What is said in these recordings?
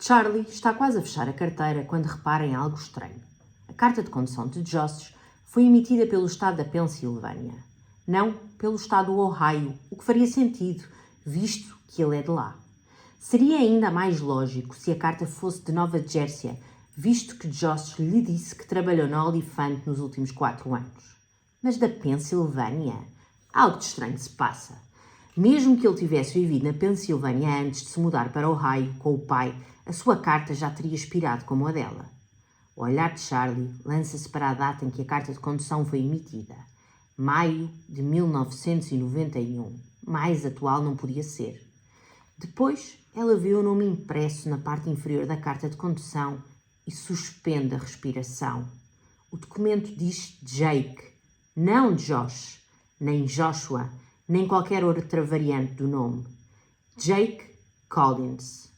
Charlie está quase a fechar a carteira quando repara em algo estranho. A carta de condução de Josh foi emitida pelo estado da Pensilvânia, não pelo estado do Ohio, o que faria sentido, visto que ele é de lá. Seria ainda mais lógico se a carta fosse de Nova Jersey, visto que Josh lhe disse que trabalhou na Olifante nos últimos 4 anos. Mas da Pensilvânia? Algo de estranho se passa. Mesmo que ele tivesse vivido na Pensilvânia antes de se mudar para Ohio com o pai, a sua carta já teria expirado como a dela. O olhar de Charlie lança-se para a data em que a carta de condução foi emitida. Maio de 1991. Mais atual não podia ser. Depois, ela vê o nome impresso na parte inferior da carta de condução e suspende a respiração. O documento diz Jake, não Josh, nem Joshua, nem qualquer outra variante do nome. Jake Collins.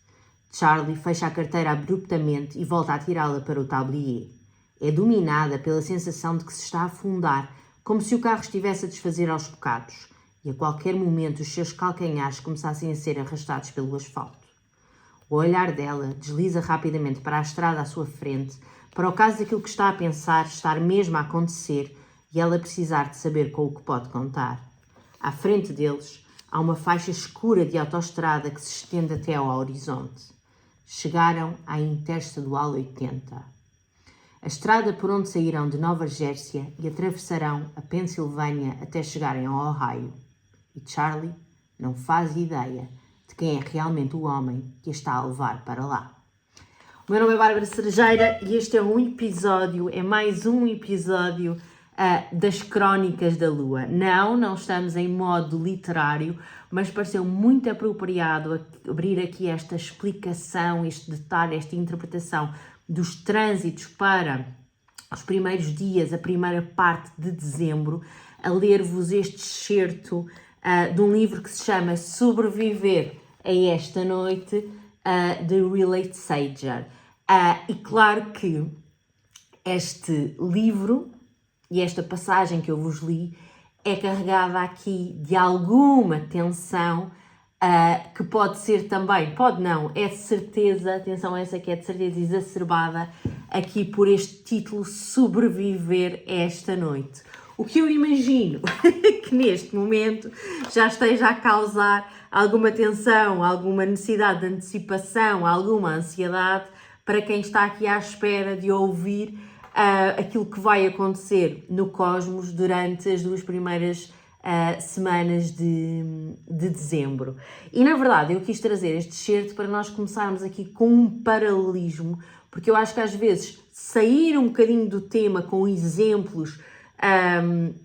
Charlie fecha a carteira abruptamente e volta a tirá-la para o tablier. É dominada pela sensação de que se está a afundar, como se o carro estivesse a desfazer aos bocados, e a qualquer momento os seus calcanhares começassem a ser arrastados pelo asfalto. O olhar dela desliza rapidamente para a estrada à sua frente, para o caso daquilo que está a pensar estar mesmo a acontecer e ela precisar de saber com o que pode contar. À frente deles, há uma faixa escura de autoestrada que se estende até ao horizonte. Chegaram à Interestadual 80. A estrada por onde sairão de Nova Jersey e atravessarão a Pensilvânia até chegarem ao Ohio. E Charlie não faz ideia de quem é realmente o homem que a está a levar para lá. O meu nome é Bárbara Cerejeira e este é mais um episódio das Crónicas da Lua. Não estamos em modo literário, mas pareceu muito apropriado abrir aqui esta explicação, este detalhe, esta interpretação dos trânsitos para os primeiros dias, a primeira parte de dezembro, a ler-vos este excerto de um livro que se chama Sobreviver a esta Noite, de Relate Sager. E claro que este livro e esta passagem que eu vos li é carregada aqui de alguma tensão que pode ser também, pode não, é de certeza, atenção essa que é de certeza exacerbada aqui por este título Sobreviver a esta Noite. O que eu imagino que neste momento já esteja a causar alguma tensão, alguma necessidade de antecipação, alguma ansiedade para quem está aqui à espera de ouvir aquilo que vai acontecer no cosmos durante as 2 primeiras semanas de dezembro. E na verdade eu quis trazer este excerto para nós começarmos aqui com um paralelismo, porque eu acho que às vezes sair um bocadinho do tema com exemplos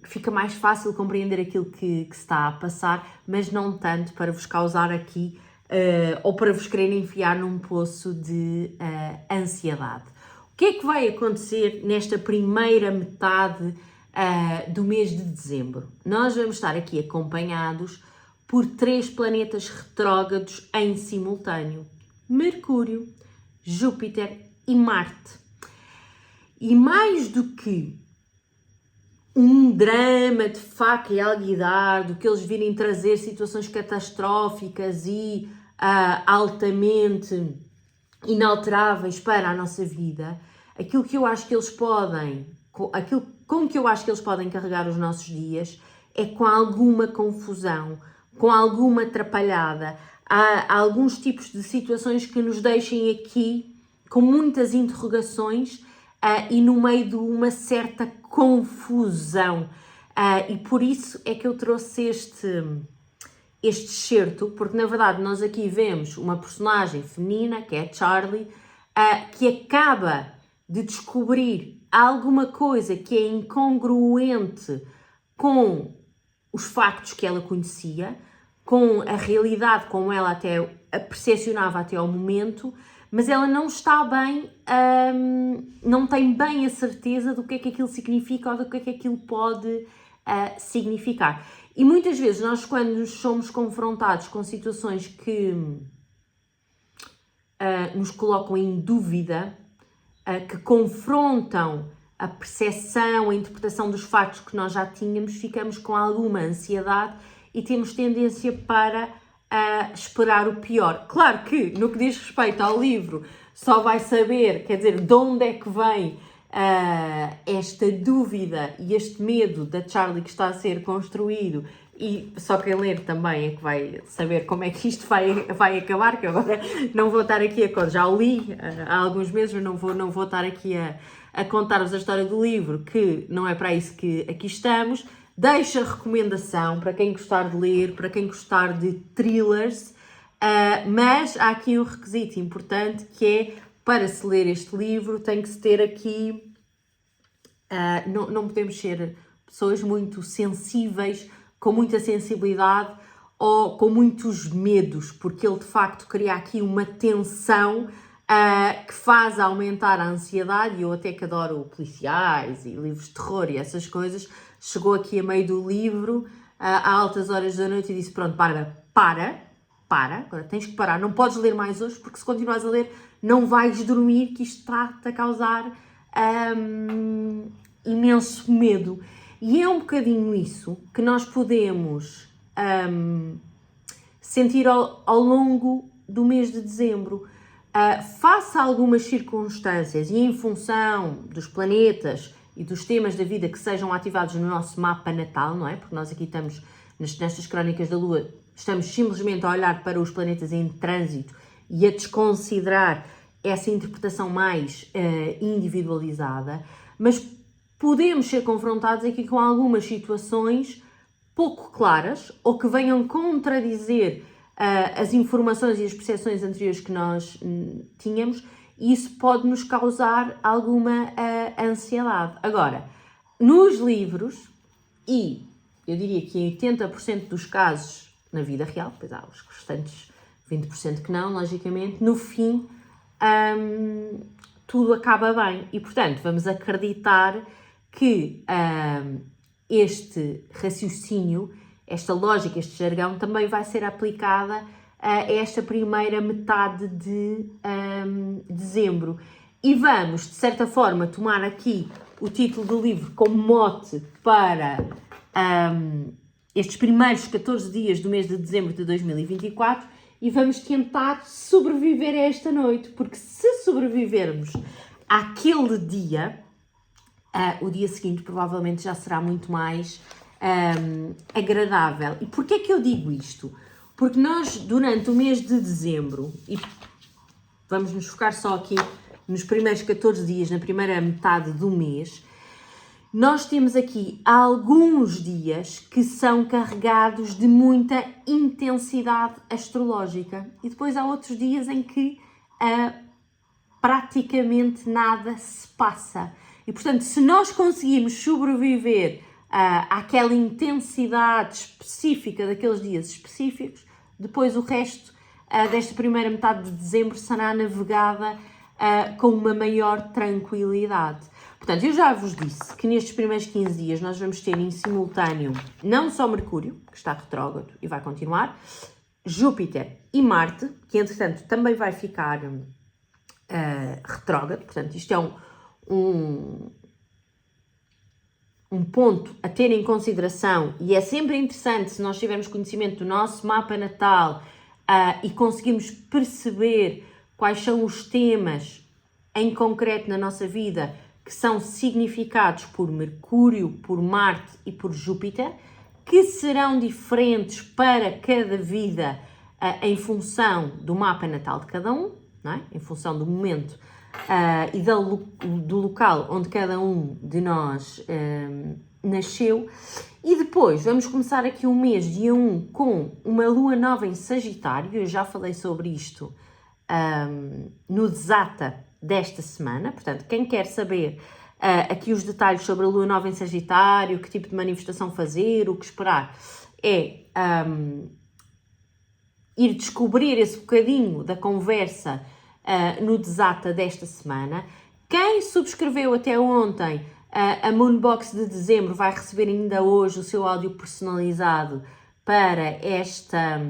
fica mais fácil compreender aquilo que se está a passar, mas não tanto para vos causar aqui ou para vos querer enfiar num poço de ansiedade. O que é que vai acontecer nesta primeira metade do mês de dezembro? Nós vamos estar aqui acompanhados por 3 planetas retrógrados em simultâneo: Mercúrio, Júpiter e Marte. E mais do que um drama de faca e alguidar, do que eles virem trazer situações catastróficas e altamente inalteráveis para a nossa vida, aquilo que eu acho que eles podem, com que eu acho que eles podem carregar os nossos dias é com alguma confusão, com alguma atrapalhada. Há alguns tipos de situações que nos deixem aqui com muitas interrogações e no meio de uma certa confusão. E por isso é que eu trouxe este excerto, porque na verdade nós aqui vemos uma personagem feminina, que é Charlie, que acaba de descobrir alguma coisa que é incongruente com os factos que ela conhecia, com a realidade como ela até a percepcionava até ao momento, mas ela não está bem, não tem bem a certeza do que é que aquilo significa ou do que é que aquilo pode significar. E muitas vezes nós, quando somos confrontados com situações que nos colocam em dúvida, que confrontam a percepção, a interpretação dos factos que nós já tínhamos, ficamos com alguma ansiedade e temos tendência para esperar o pior. Claro que, no que diz respeito ao livro, só vai saber, quer dizer, de onde é que vem esta dúvida e este medo da Charlie que está a ser construído, e só quem ler também é que vai saber como é que isto vai acabar, que eu agora não vou estar aqui já o li há alguns meses, mas não vou estar aqui a contar-vos a história do livro, que não é para isso que aqui estamos. Deixo a recomendação para quem gostar de ler, para quem gostar de thrillers, mas há aqui um requisito importante, que é, para se ler este livro, tem que se ter aqui, não podemos ser pessoas muito sensíveis, com muita sensibilidade ou com muitos medos, porque ele de facto cria aqui uma tensão que faz aumentar a ansiedade. E eu até que adoro policiais e livros de terror e essas coisas, chegou aqui a meio do livro, a altas horas da noite, e disse: pronto, Bárbara, para, agora tens que parar, não podes ler mais hoje, porque se continuares a ler não vais dormir, que isto está-te a causar imenso medo. E é um bocadinho isso que nós podemos sentir ao longo do mês de dezembro. Face a algumas circunstâncias e em função dos planetas e dos temas da vida que sejam ativados no nosso mapa natal, não é? Porque nós aqui estamos, nestas crónicas da Lua, estamos simplesmente a olhar para os planetas em trânsito e a desconsiderar essa interpretação mais individualizada, mas podemos ser confrontados aqui com algumas situações pouco claras ou que venham contradizer as informações e as percepções anteriores que nós tínhamos, e isso pode nos causar alguma ansiedade. Agora, nos livros, e eu diria que em 80% dos casos na vida real, pois há os restantes 20% que não, logicamente, no fim tudo acaba bem. E, portanto, vamos acreditar que este raciocínio, esta lógica, este jargão também vai ser aplicada a esta primeira metade de dezembro. E vamos, de certa forma, tomar aqui o título do livro como mote para estes primeiros 14 dias do mês de dezembro de 2024, e vamos tentar sobreviver a esta noite, porque se sobrevivermos àquele dia, o dia seguinte provavelmente já será muito mais agradável. E porquê é que eu digo isto? Porque nós, durante o mês de dezembro, e vamos nos focar só aqui nos primeiros 14 dias, na primeira metade do mês, nós temos aqui alguns dias que são carregados de muita intensidade astrológica, e depois há outros dias em que praticamente nada se passa. E, portanto, se nós conseguirmos sobreviver àquela intensidade específica daqueles dias específicos, depois o resto desta primeira metade de dezembro será navegada com uma maior tranquilidade. Portanto, eu já vos disse que nestes primeiros 15 dias nós vamos ter em simultâneo não só Mercúrio, que está retrógrado e vai continuar, Júpiter e Marte, que entretanto também vai ficar retrógrado. Portanto, isto é um ponto a ter em consideração, e é sempre interessante se nós tivermos conhecimento do nosso mapa natal e conseguimos perceber quais são os temas em concreto na nossa vida que são significados por Mercúrio, por Marte e por Júpiter, que serão diferentes para cada vida em função do mapa natal de cada um, não é? Em função do momento e do local onde cada um de nós nasceu. E depois vamos começar aqui o mês, dia 1, com uma lua nova em Sagitário. Eu já falei sobre isto no Desata desta semana. Portanto, quem quer saber aqui os detalhes sobre a lua nova em Sagitário, que tipo de manifestação fazer, o que esperar, é ir descobrir esse bocadinho da conversa no Desata desta semana. Quem subscreveu até ontem a Moonbox de dezembro vai receber ainda hoje o seu áudio personalizado para esta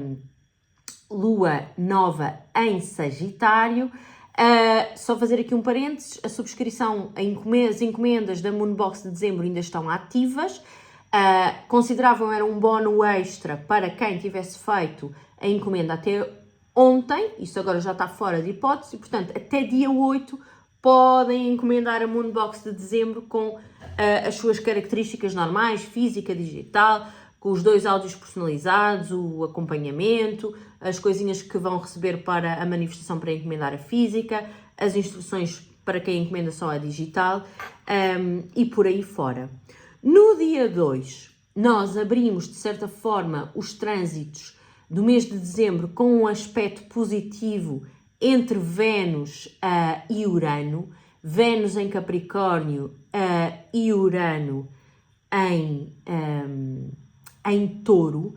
lua nova em Sagitário. Só fazer aqui um parênteses: a subscrição, as encomendas da Moonbox de dezembro ainda estão ativas. Consideravam era um bónus extra para quem tivesse feito a encomenda até ontem, isto agora já está fora de hipótese, e portanto até dia 8 podem encomendar a Moonbox de dezembro com as suas características normais, física, digital, com os 2 áudios personalizados, o acompanhamento, as coisinhas que vão receber para a manifestação para encomendar a física, as instruções para quem encomenda só a digital e por aí fora. No dia 2, nós abrimos, de certa forma, os trânsitos do mês de dezembro com um aspecto positivo entre Vênus e Urano, Vênus em Capricórnio e Urano em Touro.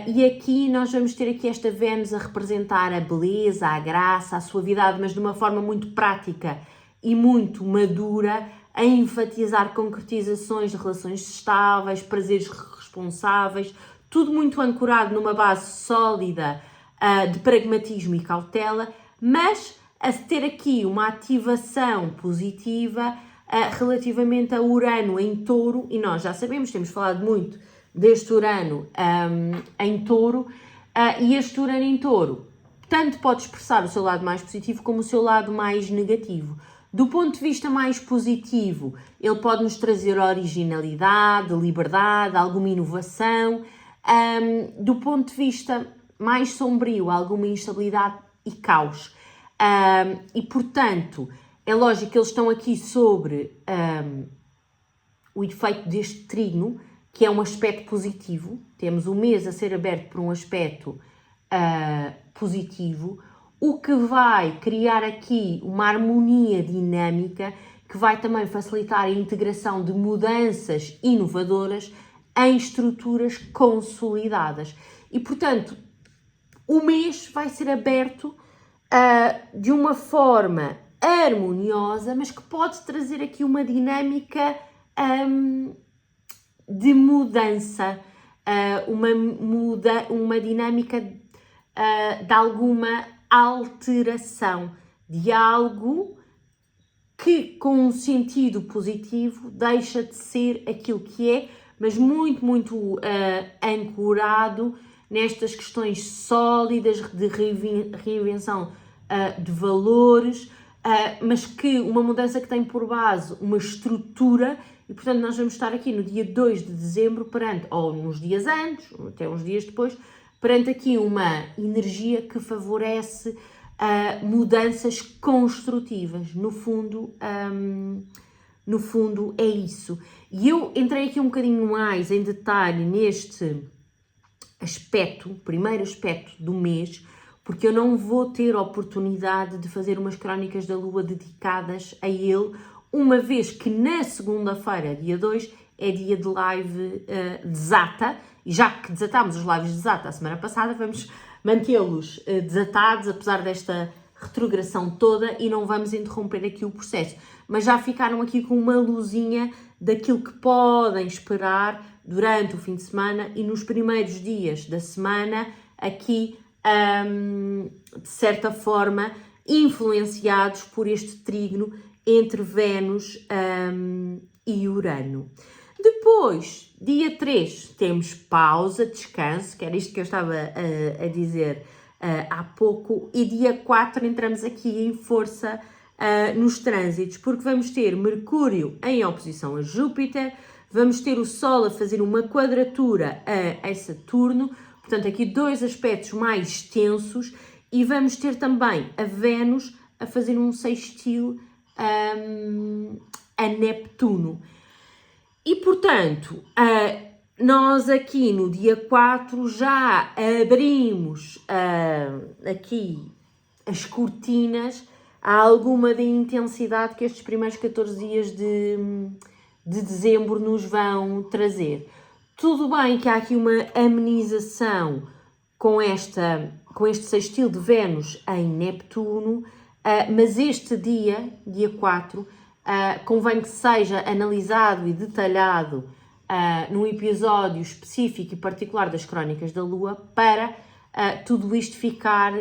E aqui nós vamos ter aqui esta Vênus a representar a beleza, a graça, a suavidade, mas de uma forma muito prática e muito madura, a enfatizar concretizações de relações estáveis, prazeres responsáveis, tudo muito ancorado numa base sólida de pragmatismo e cautela, mas a ter aqui uma ativação positiva relativamente a Urano em Touro, e nós já sabemos, temos falado muito deste Urano em Touro, e este Urano em Touro tanto pode expressar o seu lado mais positivo como o seu lado mais negativo. Do ponto de vista mais positivo, ele pode nos trazer originalidade, liberdade, alguma inovação. Do ponto de vista mais sombrio, alguma instabilidade e caos. E, portanto, é lógico que eles estão aqui sobre o efeito deste trígono, que é um aspecto positivo. Temos o mês a ser aberto por um aspecto positivo, o que vai criar aqui uma harmonia dinâmica que vai também facilitar a integração de mudanças inovadoras em estruturas consolidadas. E, portanto, o mês vai ser aberto de uma forma harmoniosa, mas que pode trazer aqui uma dinâmica de mudança, uma dinâmica de alguma alteração, de algo que, com um sentido positivo, deixa de ser aquilo que é, mas muito, muito ancorado nestas questões sólidas de reinvenção de valores, mas que uma mudança que tem por base uma estrutura, e portanto nós vamos estar aqui no dia 2 de dezembro, ou nos dias antes, ou até uns dias depois, perante aqui uma energia que favorece mudanças construtivas. No fundo é isso. E eu entrei aqui um bocadinho mais em detalhe neste aspecto, primeiro aspecto do mês, porque eu não vou ter oportunidade de fazer umas crónicas da Lua dedicadas a ele, uma vez que na segunda-feira, dia 2, é dia de live desata, e já que desatámos os lives desata a semana passada, vamos mantê-los desatados, apesar desta retrogradação toda, e não vamos interromper aqui o processo. Mas já ficaram aqui com uma luzinha daquilo que podem esperar durante o fim de semana e nos primeiros dias da semana, aqui, de certa forma, influenciados por este trígono entre Vênus e Urano. Depois, dia 3, temos pausa, descanso, que era isto que eu estava a dizer há pouco, e dia 4 entramos aqui em força nos trânsitos, porque vamos ter Mercúrio em oposição a Júpiter, vamos ter o Sol a fazer uma quadratura a Saturno, portanto aqui 2 aspectos mais tensos, e vamos ter também a Vênus a fazer um sextil a Neptuno. E, portanto, nós aqui no dia 4 já abrimos aqui as cortinas a alguma da intensidade que estes primeiros 14 dias de dezembro nos vão trazer. Tudo bem que há aqui uma amenização com este sextil de Vênus em Neptuno, mas este dia 4, convém que seja analisado e detalhado num episódio específico e particular das Crónicas da Lua para tudo isto ficar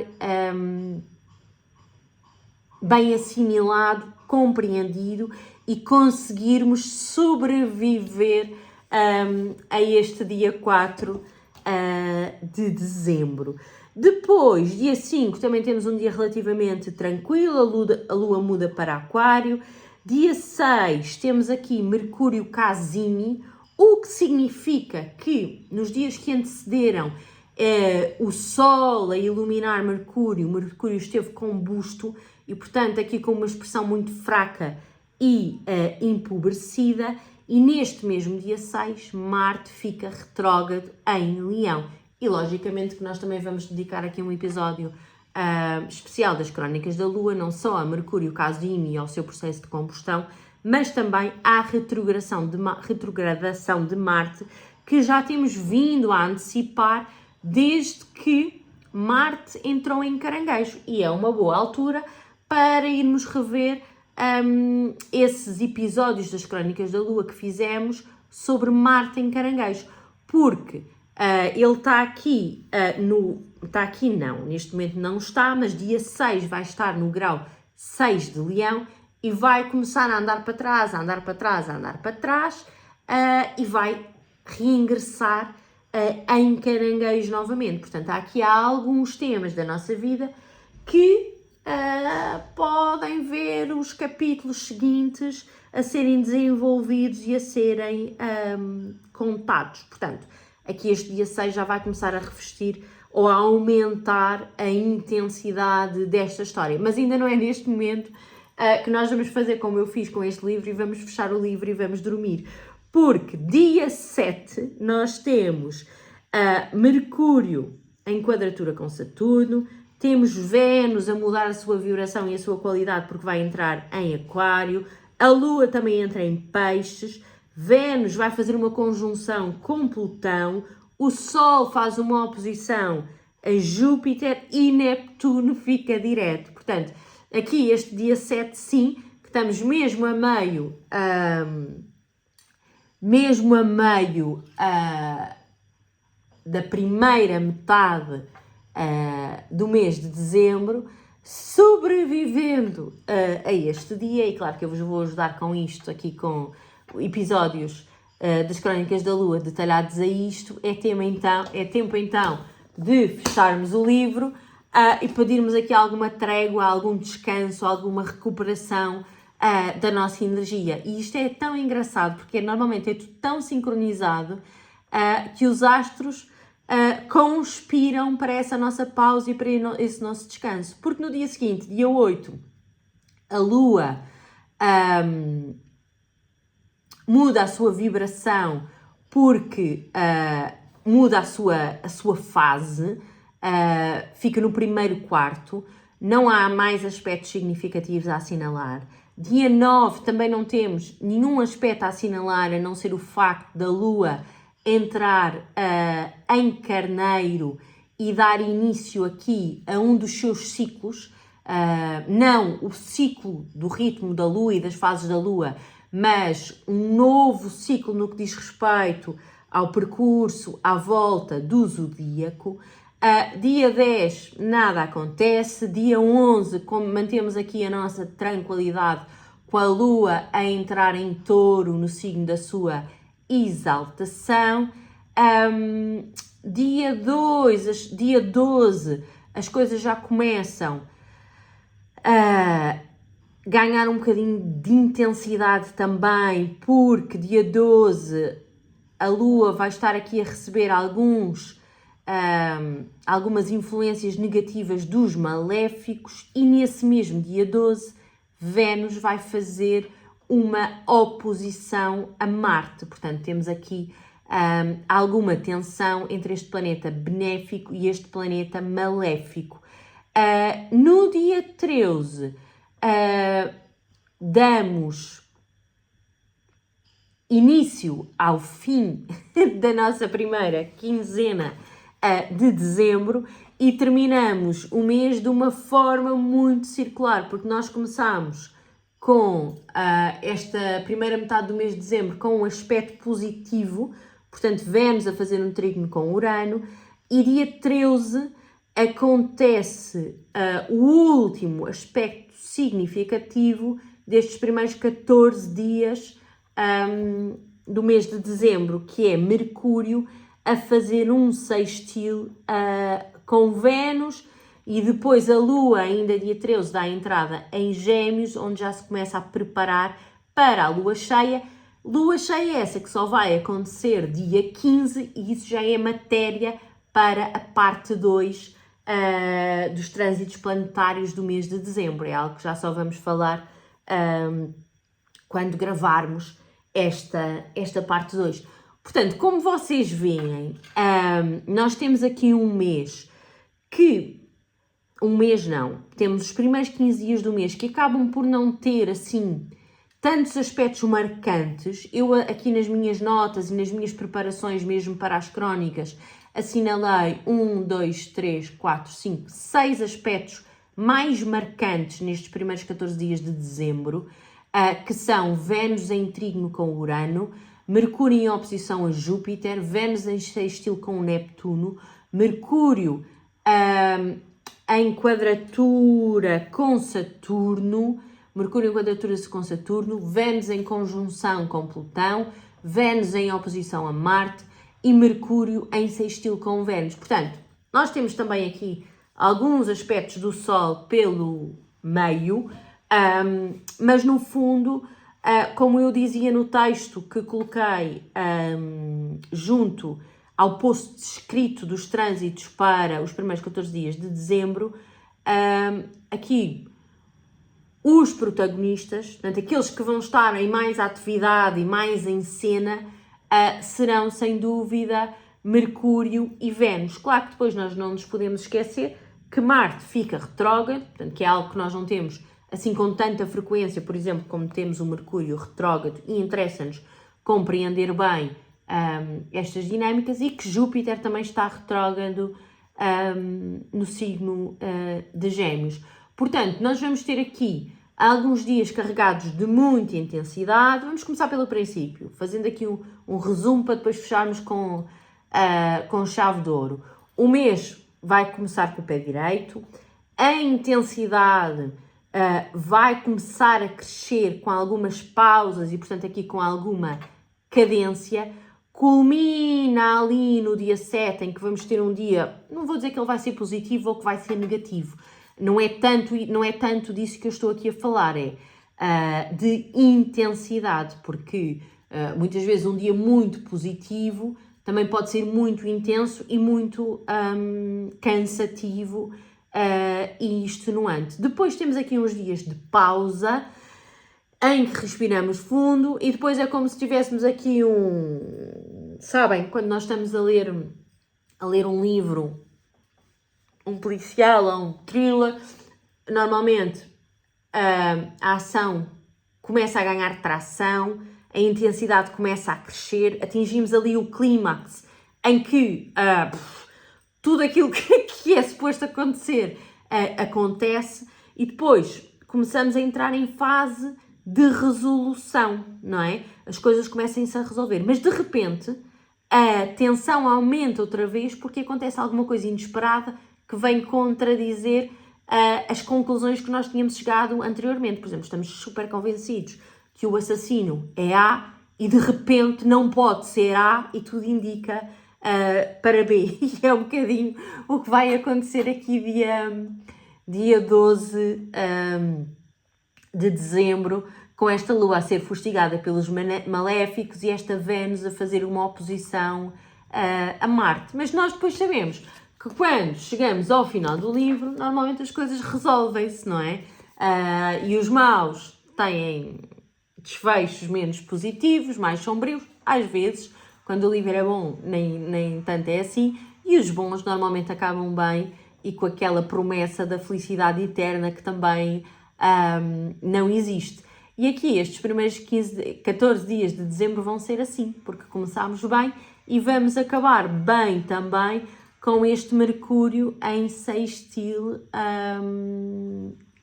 bem assimilado, compreendido e conseguirmos sobreviver a este dia 4 de dezembro. Depois, dia 5, também temos um dia relativamente tranquilo, a Lua muda para Aquário. Dia 6, temos aqui Mercúrio Casimi, o que significa que nos dias que antecederam o Sol a iluminar Mercúrio esteve combusto e, portanto, aqui com uma expressão muito fraca e empobrecida. E neste mesmo dia 6, Marte fica retrógrado em Leão. E logicamente que nós também vamos dedicar aqui um episódio especial das Crónicas da Lua, não só a Mercúrio Casimi e ao seu processo de combustão, mas também à retrogradação de Marte, que já temos vindo a antecipar desde que Marte entrou em Caranguejo. E é uma boa altura para irmos rever esses episódios das Crónicas da Lua que fizemos sobre Marte em Caranguejo, porque ele está aqui, neste momento não está, mas dia 6 vai estar no grau 6 de Leão e vai começar a andar para trás, e vai reingressar em Caranguejo novamente. Portanto, aqui há alguns temas da nossa vida que podem ver os capítulos seguintes a serem desenvolvidos e a serem contados. Portanto, aqui este dia 6 já vai começar a revestir ou a aumentar a intensidade desta história. Mas ainda não é neste momento que nós vamos fazer como eu fiz com este livro e vamos fechar o livro e vamos dormir. Porque dia 7 nós temos Mercúrio em quadratura com Saturno, temos Vênus a mudar a sua vibração e a sua qualidade porque vai entrar em Aquário, a Lua também entra em Peixes, Vênus vai fazer uma conjunção com Plutão, o Sol faz uma oposição a Júpiter e Neptuno fica direto. Portanto, aqui este dia 7 sim, que estamos mesmo a meio da primeira metade do mês de dezembro, sobrevivendo a este dia. E claro que eu vos vou ajudar com isto, aqui com episódios das Crónicas da Lua detalhados a isto. É tempo então de fecharmos o livro e pedirmos aqui alguma trégua, algum descanso, alguma recuperação da nossa energia. E isto é tão engraçado, porque normalmente é tudo tão sincronizado que os astros conspiram para essa nossa pausa e para esse nosso descanso. Porque no dia seguinte, dia 8, a Lua muda a sua vibração porque muda a sua fase, fica no primeiro quarto, não há mais aspectos significativos a assinalar. Dia 9 também não temos nenhum aspecto a assinalar, a não ser o facto da Lua entrar em Carneiro e dar início aqui a um dos seus ciclos, não o ciclo do ritmo da Lua e das fases da Lua, mas um novo ciclo no que diz respeito ao percurso, à volta do zodíaco. Dia 10 nada acontece, dia 11 como mantemos aqui a nossa tranquilidade com a Lua a entrar em Touro no signo da sua exaltação. Dia 12 as coisas já começam a ganhar um bocadinho de intensidade também, porque dia 12 a Lua vai estar aqui a receber algumas influências negativas dos maléficos e nesse mesmo dia 12 Vênus vai fazer uma oposição a Marte. Portanto, temos aqui alguma tensão entre este planeta benéfico e este planeta maléfico. No dia 13, damos início ao fim da nossa primeira quinzena de dezembro e terminamos o mês de uma forma muito circular, porque nós começamos com esta primeira metade do mês de dezembro com um aspecto positivo, portanto Vênus a fazer um trígono com Urano, e dia 13 acontece o último aspecto significativo destes primeiros 14 dias do mês de dezembro, que é Mercúrio a fazer um sextil com Vênus, e depois a Lua, ainda dia 13, dá a entrada em Gêmeos, onde já se começa a preparar para a Lua cheia. Lua cheia essa que só vai acontecer dia 15, e isso já é matéria para a parte 2 dos trânsitos planetários do mês de dezembro. É algo que já só vamos falar quando gravarmos esta parte 2. Portanto, como vocês veem, nós temos aqui um mês temos os primeiros 15 dias do mês que acabam por não ter, assim, tantos aspectos marcantes. Eu aqui nas minhas notas e nas minhas preparações mesmo para as crónicas, assinalei 1, 2, 3, 4, 5, 6 aspectos mais marcantes nestes primeiros 14 dias de dezembro, que são Vênus em trígono com Urano, Mercúrio em oposição a Júpiter, Vênus em sextil com Neptuno, Mercúrio em quadratura com Saturno, Vênus em conjunção com Plutão, Vênus em oposição a Marte e Mercúrio em sextil com Vênus. Portanto, nós temos também aqui alguns aspectos do Sol pelo meio, mas no fundo, como eu dizia no texto que coloquei junto ao post escrito dos trânsitos para os primeiros 14 dias de dezembro, aqui os protagonistas, portanto, aqueles que vão estar em mais atividade e mais em cena, serão sem dúvida Mercúrio e Vênus. Claro que depois nós não nos podemos esquecer que Marte fica retrógrado, portanto, que é algo que nós não temos assim com tanta frequência, por exemplo, como temos o Mercúrio retrógrado, e interessa-nos compreender bem estas dinâmicas, e que Júpiter também está retrógrado no signo de Gêmeos. Portanto, nós vamos ter aqui alguns dias carregados de muita intensidade. Vamos começar pelo princípio, fazendo aqui um resumo para depois fecharmos com chave de ouro. O mês vai começar com o pé direito, a intensidade vai começar a crescer com algumas pausas e, portanto, aqui com alguma cadência. Culmina ali no dia 7, em que vamos ter um dia, não vou dizer que ele vai ser positivo ou que vai ser negativo, não é tanto disso que eu estou aqui a falar, é de intensidade, porque muitas vezes um dia muito positivo também pode ser muito intenso e muito cansativo e extenuante. Depois temos aqui uns dias de pausa, em que respiramos fundo, e depois é como se tivéssemos aqui sabem, quando nós estamos a ler um livro, um policial ou um thriller, normalmente a ação começa a ganhar tração, a intensidade começa a crescer, atingimos ali o clímax em que tudo aquilo que é suposto acontecer acontece, e depois começamos a entrar em fase de resolução, não é? As coisas começam-se a resolver, mas de repente a tensão aumenta outra vez porque acontece alguma coisa inesperada que vem contradizer as conclusões que nós tínhamos chegado anteriormente. Por exemplo, estamos super convencidos que o assassino é A e de repente não pode ser A e tudo indica para B. E é um bocadinho o que vai acontecer aqui dia 12 de dezembro, com esta Lua a ser fustigada pelos maléficos e esta Vênus a fazer uma oposição a Marte. Mas nós depois sabemos que quando chegamos ao final do livro, normalmente as coisas resolvem-se, não é? E os maus têm desfechos menos positivos, mais sombrios, às vezes, quando o livro é bom, nem tanto é assim, e os bons normalmente acabam bem e com aquela promessa da felicidade eterna que também não existe. E aqui estes primeiros 14 dias de dezembro vão ser assim, porque começámos bem e vamos acabar bem também com este Mercúrio em sextil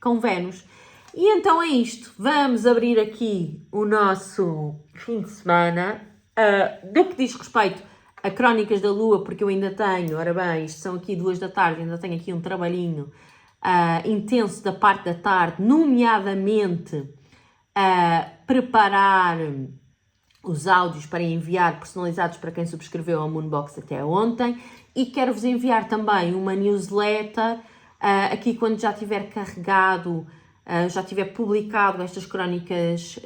com Vênus. E então é isto, vamos abrir aqui o nosso fim de semana, do que diz respeito a Crónicas da Lua, porque eu ainda tenho, ora bem, isto são aqui 2 da tarde, ainda tenho aqui um trabalhinho intenso da parte da tarde, nomeadamente preparar os áudios para enviar personalizados para quem subscreveu ao Moonbox até ontem, e quero-vos enviar também uma newsletter, aqui quando já tiver carregado, já tiver publicado estas crónicas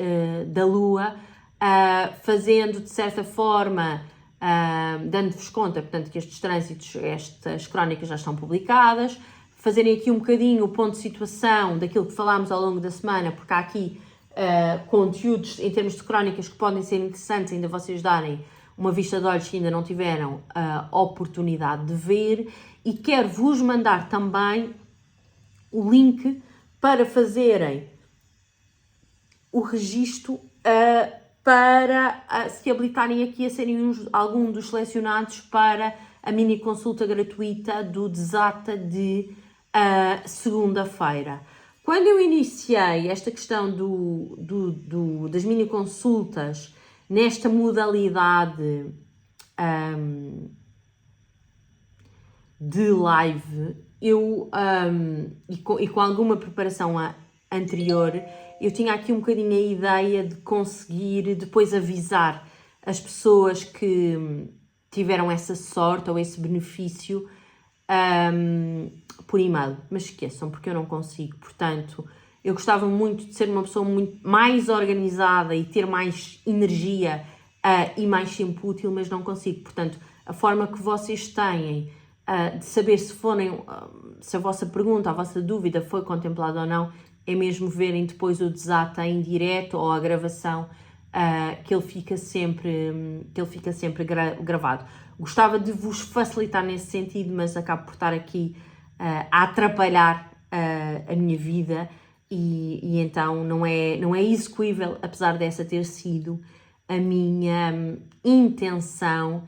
da Lua, fazendo de certa forma, dando-vos conta, portanto, que estes trânsitos, estas crónicas já estão publicadas, fazerem aqui um bocadinho o ponto de situação daquilo que falámos ao longo da semana, porque há aqui conteúdos em termos de crónicas que podem ser interessantes, ainda vocês darem uma vista de olhos que ainda não tiveram a oportunidade de ver, e quero vos mandar também o link para fazerem o registro para se habilitarem aqui a serem algum dos selecionados para a mini consulta gratuita do Desata de segunda-feira. Quando eu iniciei esta questão das mini consultas nesta modalidade de live, eu, e com alguma preparação anterior, eu tinha aqui um bocadinho a ideia de conseguir depois avisar as pessoas que tiveram essa sorte ou esse benefício por e-mail, mas esqueçam, porque eu não consigo. Portanto, eu gostava muito de ser uma pessoa muito mais organizada e ter mais energia e mais tempo útil, mas não consigo. Portanto, a forma que vocês têm de saber se a vossa pergunta, a vossa dúvida foi contemplada ou não, é mesmo verem depois o Desata em direto ou a gravação, que ele fica sempre gravado. Gostava de vos facilitar nesse sentido, mas acabo por estar aqui a atrapalhar a minha vida e então não é execuível, apesar dessa ter sido a minha intenção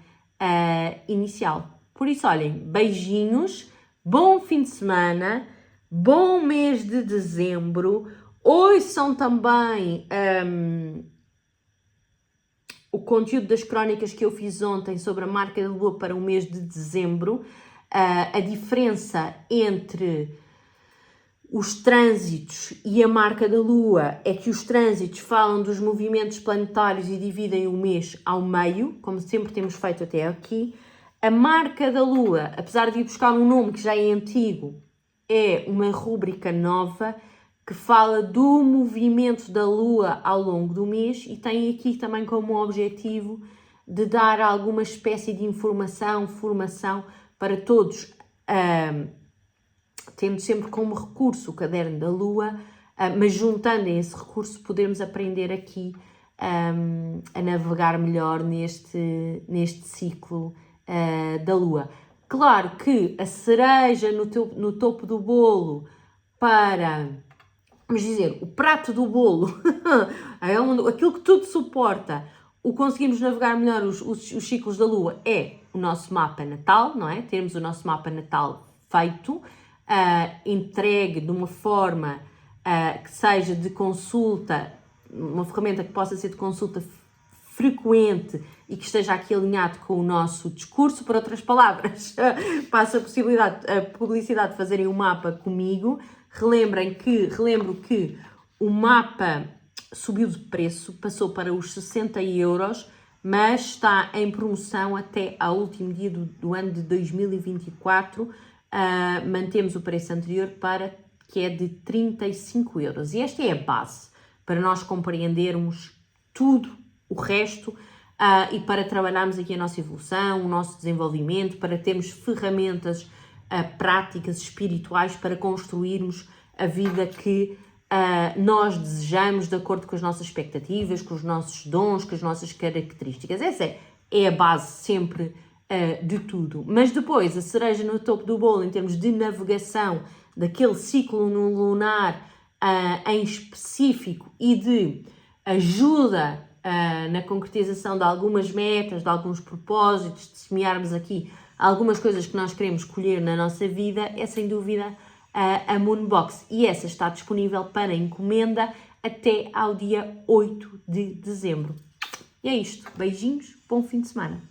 inicial. Por isso, olhem, beijinhos, bom fim de semana, bom mês de dezembro. Ouçam também o conteúdo das crónicas que eu fiz ontem sobre a marca da Lua para o mês de dezembro, a diferença entre os trânsitos e a marca da Lua é que os trânsitos falam dos movimentos planetários e dividem o mês ao meio, como sempre temos feito até aqui. A marca da Lua, apesar de ir buscar um nome que já é antigo, é uma rúbrica nova que fala do movimento da Lua ao longo do mês e tem aqui também como objetivo de dar alguma espécie de formação para todos, tendo sempre como recurso o caderno da Lua, mas juntando a esse recurso podermos aprender aqui a navegar melhor neste ciclo da Lua. Claro que a cereja no topo do bolo para, vamos dizer, o prato do bolo, aquilo que tudo suporta, o conseguimos navegar melhor os ciclos da Lua é o nosso mapa natal, não é? Termos o nosso mapa natal feito, entregue de uma forma que seja de consulta, uma ferramenta que possa ser de consulta frequente e que esteja aqui alinhado com o nosso discurso. Por outras palavras, passo a publicidade de fazerem um mapa comigo. Relembro que o mapa subiu de preço, passou para os 60 €, mas está em promoção até ao último dia do ano de 2024. Mantemos o preço anterior que é de 35 €. E esta é a base para nós compreendermos tudo o resto e para trabalharmos aqui a nossa evolução, o nosso desenvolvimento, para termos ferramentas práticas, espirituais, para construirmos a vida que nós desejamos de acordo com as nossas expectativas, com os nossos dons, com as nossas características. Essa é a base sempre de tudo. Mas depois, a cereja no topo do bolo, em termos de navegação daquele ciclo lunar em específico e de ajuda na concretização de algumas metas, de alguns propósitos, de semearmos aqui algumas coisas que nós queremos colher na nossa vida, é sem dúvida a Moonbox. E essa está disponível para encomenda até ao dia 8 de dezembro. E é isto. Beijinhos, bom fim de semana.